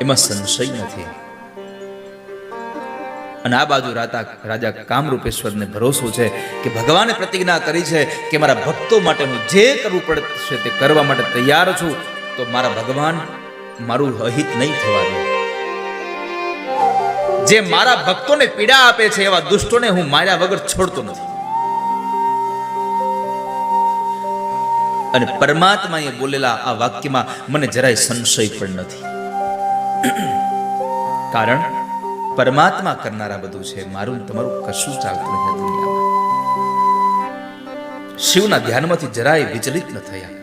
એમાં સંશય નથી. અને આ બાજુ રાજા કામરૂપેશ્વરને ભરોસો છે કે ભગવાને પ્રતિજ્ઞા કરી છે કે મારા ભક્તો માટે હું જે કરવું પડશે તે કરવા માટે તૈયાર છું, તો મારા ભગવાન મારું અહિત નહીં થવા દે. જે મારા ભક્તોને પીડા આપે છે એવા દુષ્ટોને હું માર્યા વગર છોડતો નથી. અને પરમાત્માએ બોલેલા આ વાક્યમાં મને જરાય સંશય પણ નથી. કારણ પરમાત્મા કરનારા બધું છે, મારું તમારું કશું ચાલતું નથી દુનિયામાં. શિવના ધ્યાનમાંથી જરાય વિચલિત ન થયા.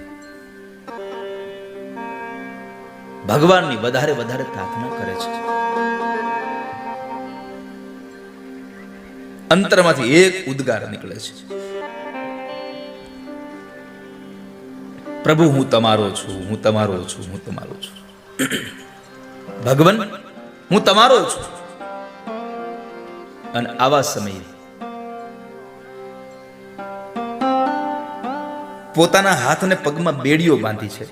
ભગવાનની વધારે વધારે પ્રાર્થના કરે છે. અંતરમાંથી એક ઉદ્ગાર નીકળે છે, પ્રભુ હું તમારો છું, હું તમારો છું, હું તમારો છું. ભગવાન હું તમારો છું. અને આવા સમયે પોતાના હાથને પગમાં બેડીઓ બાંધી છે.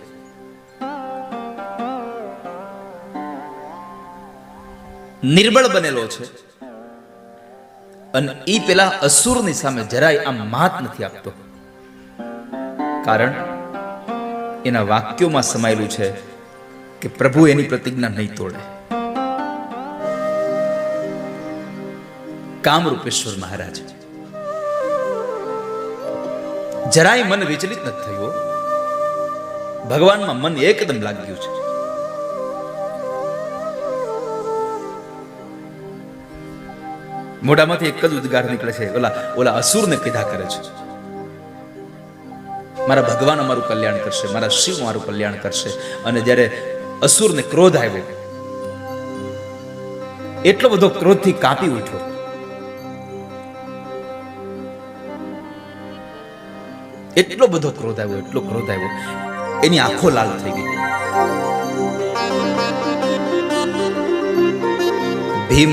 નિર્બળ બનેલો છે અને ઈ પેલા અસુરની સામે જરાય આમ માત નથી આપતો. કારણ એના વાક્યોમાં સમાયેલું છે કે પ્રભુ એની પ્રતિજ્ઞા નહીં તોડે. કામરૂપેશ્વર મહારાજ જરાય મન વિચલિત નથી થયું. ભગવાનમાં મન એકદમ લાગ્યું છે. મોઢામાંથી એક જ ઉદ્ગાર નીકળે છે, ઓલા અસુરને કીધા કરે છે, મારા ભગવાન અમારું કલ્યાણ કરશે, મારા શિવ મારું કલ્યાણ કરશે. અને જ્યારે અસુરને ક્રોધ આવ્યો, એટલો બધો ક્રોધથી કાપી ઉઠ્યો. એટલો બધો ક્રોધ આવ્યો, એટલો ક્રોધ આવ્યો, એની આંખો લાલ થઈ ગઈ. ભીમ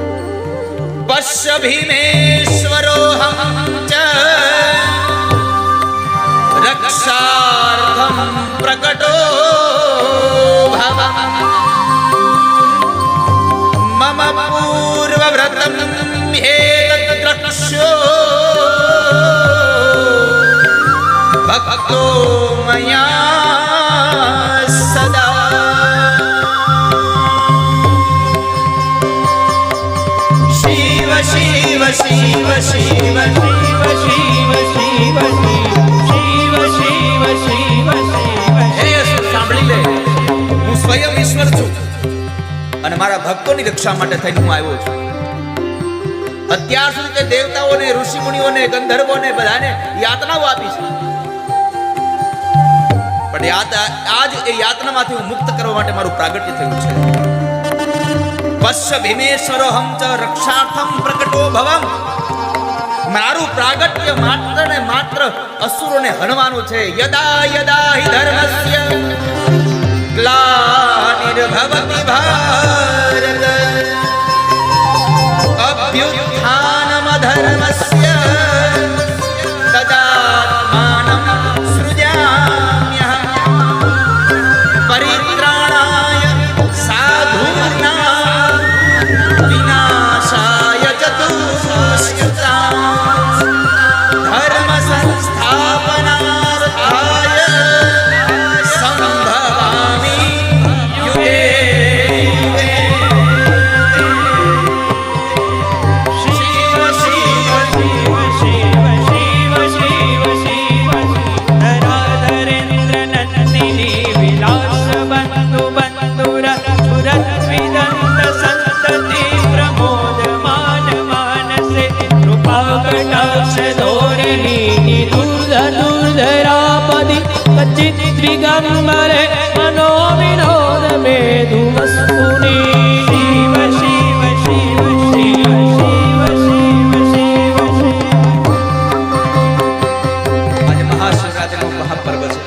પશ્ય ભીમેશ્વરોહં ચ રક્ષાર્થં પ્રકટો ભવ મમ પૂર્વવ્રતં હેતદ્રક્ષ્યો ભક્તો મયા સદા શિવ શિવ શિવ શિવ શિવ શિવ શિવ શિવ શિવ શિવ હે અસુર સાંભળી લે, હું સ્વયં ઈશ્વર છું અને મારા ભક્તોની રક્ષા માટે થઈને હું આવ્યો છું. અત્યાર સુધી તે દેવતાઓને, ઋષિ મુનિઓને, ગંધર્વોને બધાને યાતનાઓ આપી છે, પણ આજ એ યાતનામાંથી હું મુક્ત કરવા માટે મારું પ્રાગટ્ય થયું છે. પશ્ય ભીમેશ્વરોહં ચ રક્ષાર્થં પ્રકટો ભવમ. મારું પ્રાગટ્ય માત્ર ને માત્ર અસુરોને હણવાનું છે. યદા યદા હિ ધર્મસ્ય ગ્લાનિર્ભવતિ ભારત અભ્યુત્થાનમ ધર્મસ્ય તદાત્માનં સૃજામ્યહં પરિત્રાણાય સાધૂનાં વિનાશાય ચ દુષ્કૃતાં ધર્મ સંસ્થાપનાર્થાય સંભવામિ યુગે યુગે. શિવ શિવ શિવ શિવ શિવ શિવ શિવ ધરાધરેન્દ્ર નંદિની વિલાસ બંધુ બંધુર સુરદ્વિદંત સંતતિ પ્રમોદમાન માનસે કૃપા કટાક્ષ ધોરણી નિરુદ્ધ દુર્ધરાપદિ કચિત દ્વિગંબરે મનો વિનોદ મેધુમસ્તુની. શિવ શિવ શિવ શિવ શિવ શિવ શિવ. આજે મહાશિવરાત્રિનો મહાપર્વ છે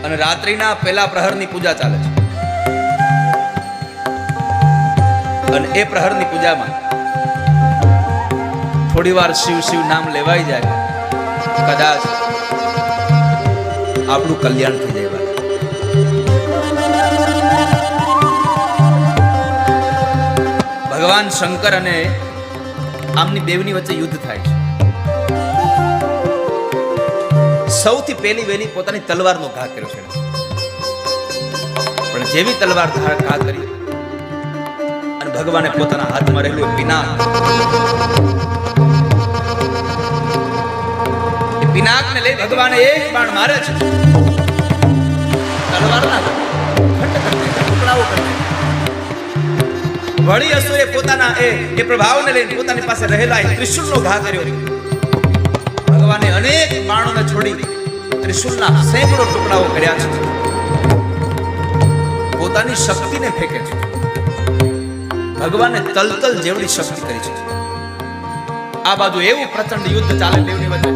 અને રાત્રિના પહેલા પ્રહરની પૂજા ચાલે છે અને એ પ્રહરની પૂજામાં થોડી વાર શિવ શિવ નામ લેવાઈ જાય, કદાચ આપણું કલ્યાણ થઈ જાય. ભગવાન શંકર અને આમની દેવની વચ્ચે યુદ્ધ થાય છે. સૌથી પહેલી વહેલી પોતાની તલવારનો ઘા કર્યો છે, પણ જેવી તલવાર ઘા કરી અને ભગવાને પોતાના હાથમાં રહેલું પિનાક, પિનાકને લઈ ભગવાને એક બાણ મારે છે. તલવારના ટુકડાઓ કરી વળી અસુરે પોતાના એ પ્રભાવને લઈને પોતાની પાસે રહેલા ત્રિશુલનો ઘા કર્યો. ભગવાને અનેક બાણોને છોડી ત્રિશુલના સેંકડો ટુકડાઓ કર્યા છે. પોતાની શક્તિને ફેંકે છે. ભગવાને તલતલ જેવડી શક્તિ કરી છે. આ બાજુ એવું પ્રચંડ યુદ્ધ ચાલે દેવની વચ્ચે.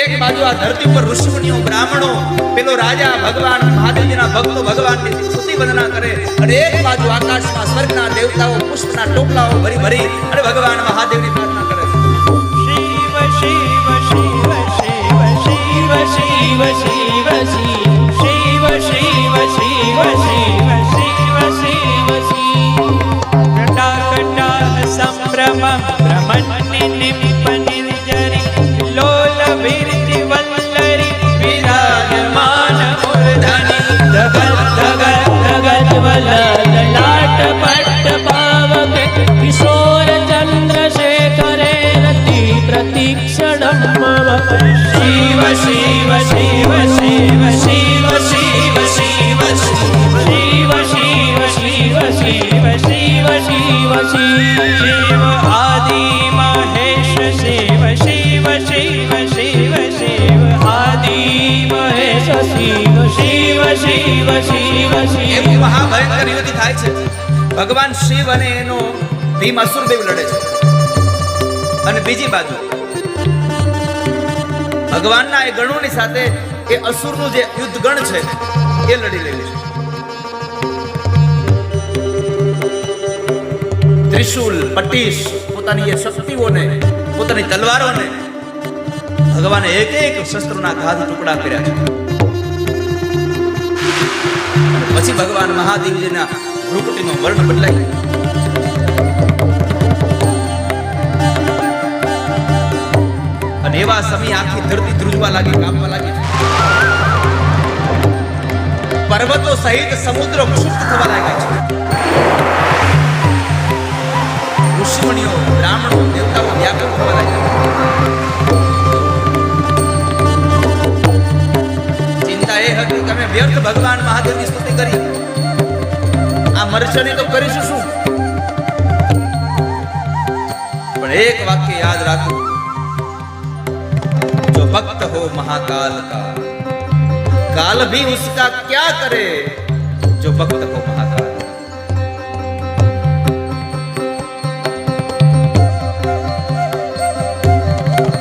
એક બાજુ આ ધરતી ઉપર ઋષિમુનિઓ, બ્રાહ્મણો, પેલો રાજા ભગવાન મહાદેવજીના ભક્તો ભગવાનની સ્તુતિ વંદના કરે, અને એક બાજુ આકાશમાં સ્વર્ગના દેવતાઓ પુષ્પના ટોપલાઓ ભરી ભરી અને ભગવાન મહાદેવની પ્રાર્થના કરે. શિવ શિવ શિવ શિવ શિવ શિવ શિવ શિવ શિવ શિવ શિવ શિવ શિવ શિવ કટા સંભ્રમ ભ્રમણ્ય નિપનિર્જરી લોલ વિરતિ વલ્લરી વિરાજમાન મૂર્ધની ધગલ ધગલ ધગલ વલલ લાટ પટ્ટ પાવકે કિશોર ચંદ્રશેખરે રતિ પ્રતિક્ષણમ મમ. શિવ શિવ શિવ શિવ શિવ શિવ શિવ શિવ શિવ શિવ શિવ શિવ શિવ શિવ આદિ મહેશ શિવ શિવ શિવ શિવ શિવ આદિ મહેશ શિવ શિવ શિવ શિવ શિવ. એવું મહાભયંકર યુદ્ધ થાય છે. ભગવાન શિવ અને એનો ભીમ અસુરદેવ લડે છે, અને બીજી બાજુ ભગવાનના એ ગણોની સાથે એ અસુરનું જે યુદ્ધ ગણ છે એ લડી રહ્યું છે. ત્રિશુલ પટીશ પોતાની એ શક્તિઓને પોતાની તલવારોને ભગવાને એક એક શસ્ત્રોના ઘાથી ટુકડા કર્યા છે. પછી ભગવાન મહાદેવજીના ભ્રુકુટીનો વર્ણ બદલાય. અને એવા સમય આખી ધરતી ધ્રુજવા લાગી, કાપવા લાગી. પર્વતો સહિત સમુદ્ર ક્ષુબ્ધ થવા લાગ્યા છે. ઋષિમુનિઓ, બ્રાહ્મણો, દેવતાઓ વ્યાકુળ થવા લાગ્યા. ચિંતા એ હતી કે અમે વ્યર્થ ભગવાન મહાદેવની સ્તુતિ કરી, આ મરચની તો કરીશું શું? પણ એક વાક્ય યાદ રાખો, जो भक्त हो महाकाल का, काल भी उसका क्या करे, जो भक्त हो महाकाल का.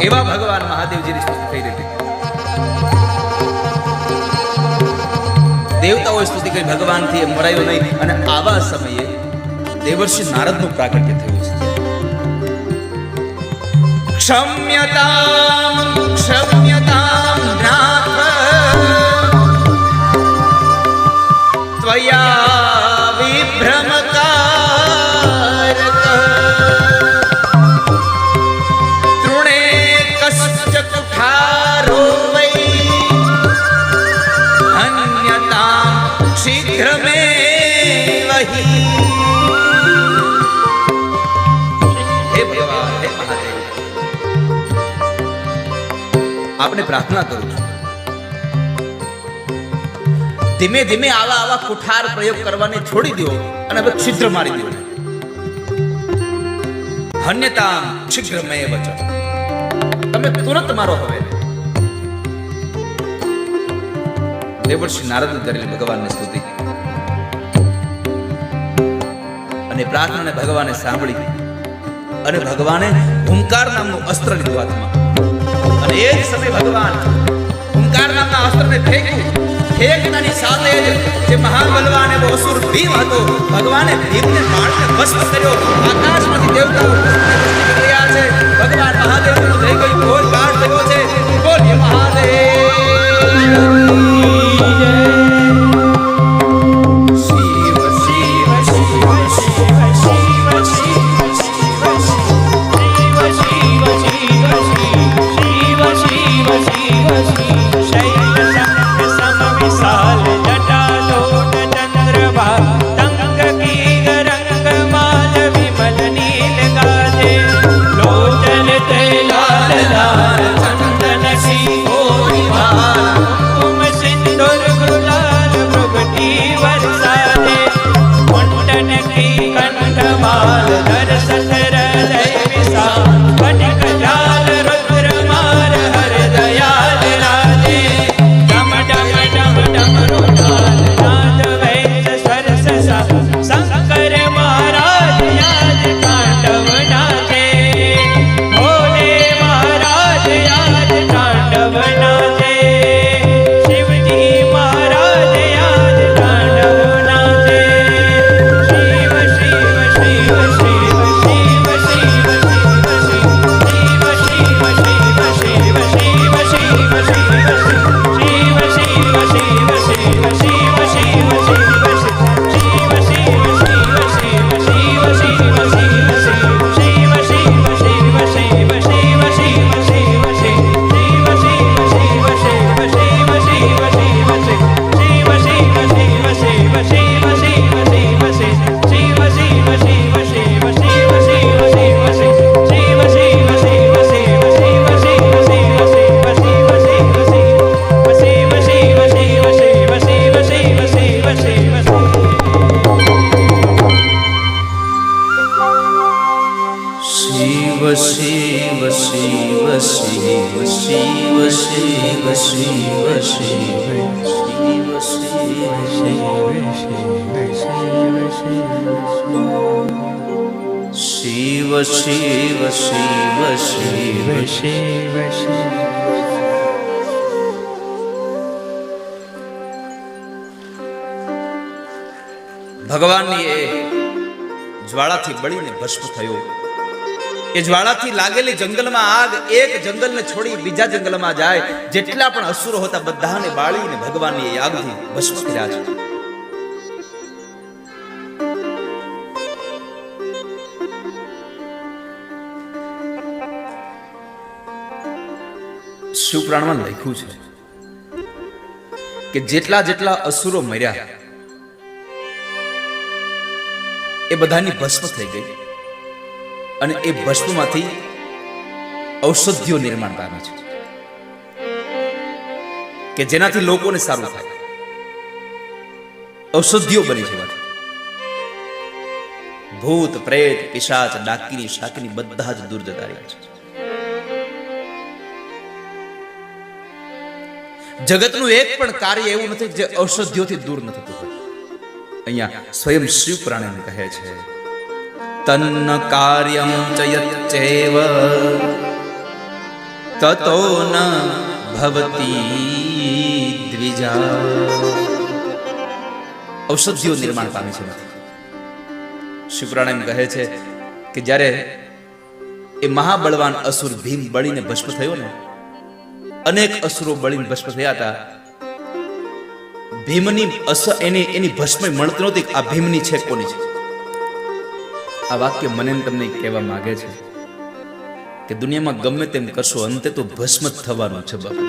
एवा भगवान महादेवजीની સ્તુતિ થઈ રહી. દેવતાઓએ સ્તુતિ કરી, ભગવાનથી મરાયો નહીં. અને આવા સમયે દેવર્ષિ નારદનું પ્રાગટ્ય થયું છે. क्षम्यतां क्षम्यतां नाथ त्वया विभ्रमकारक तृणे कश्च कुठारो वै हन्यतां शीघ्रमेव हि. हे भगवान, हे महादेव, આપણે પ્રાર્થના કરું છું, ધીમે ધીમે આવા કુઠાર પ્રયોગ કરવાને છોડી દો અને હવે છિદ્ર મારી દો. હન્યતા શીઘ્રમેવ ચ, તમે તુરંત મારો હવે. દેવર્ષિ નારદ કરેલી ભગવાનની સ્તુતિ અને પ્રાર્થનાને ભગવાને સાંભળી અને ભગવાને હુંકાર નામનું અસ્ત્ર લીધું હાથમાં. અને એ જ સમય ભગવાન હુંકાર નામના અસ્ત્રને ફેંક્યું. ફેંકતાની સાથે જ જે મહાબલવાન એવો અસુર ભીમ હતો, ભગવાને ભીમને બાળને ભસ્મ કર્યો. આકાશમાંથી દેવતાઓ રહ્યા છે. ભગવાન મહાદેવનું થઈ ગયું ઘોર કાળ થયો છે. બોલીએ મહાદેવ. ભગવાનની એ જ્વાળાથી બળીને ભસ્મ થયો. એ જ્વાળાથી લાગેલી જંગલમાં આગ એક જંગલને છોડી બીજા જંગલમાં જાય. જેટલા પણ અસુરો હતા બધાને બાળીને ભગવાનની એ આગથી ભસ્મ કર્યા છે. શિવપુરાણમાં લખ્યું છે કે જેટલા જેટલા અસુરો મર્યા એ બધાની ભસ્મ થઈ ગઈ અને એ ભસ્મમાંથી ઔષધિઓ નિર્માણ પામે છે કે જેનાથી લોકોને સારું થાય. ઔષધિઓ બની છે. ભૂત પ્રેત પિશાચ ડાકીની શાકીની બધા જ દૂર જતા રહ્યા છે. જગતનું એક પણ કાર્ય એવું નથી જે ઔષધિઓથી દૂર ન થતું હોય. અહીંયા સ્વયં શિવપુરાણ એમ કહે છે તન્ન કાર્યમ ચ યચ્ચૈવ તતો ન ભવતી દ્વિજા. ઔષધિઓ નિર્માણ પામી છે. શિવપુરાણ એમ કહે છે કે જ્યારે એ મહાબળવાન અસુર ભીમ બળીને ભસ્મ થયો ને, અનેક અસુરો બળીને ભસ્મ થયા હતા. ભીમની એની ભસ્મ મળતી નહોતી. આ ભીમની છે કોની છે? આ વાક્ય મને તમને કહેવા માંગે છે કે દુનિયામાં ગમે તેમ કરશો અંતે તો ભસ્મ જ થવાનું છે બાપુ.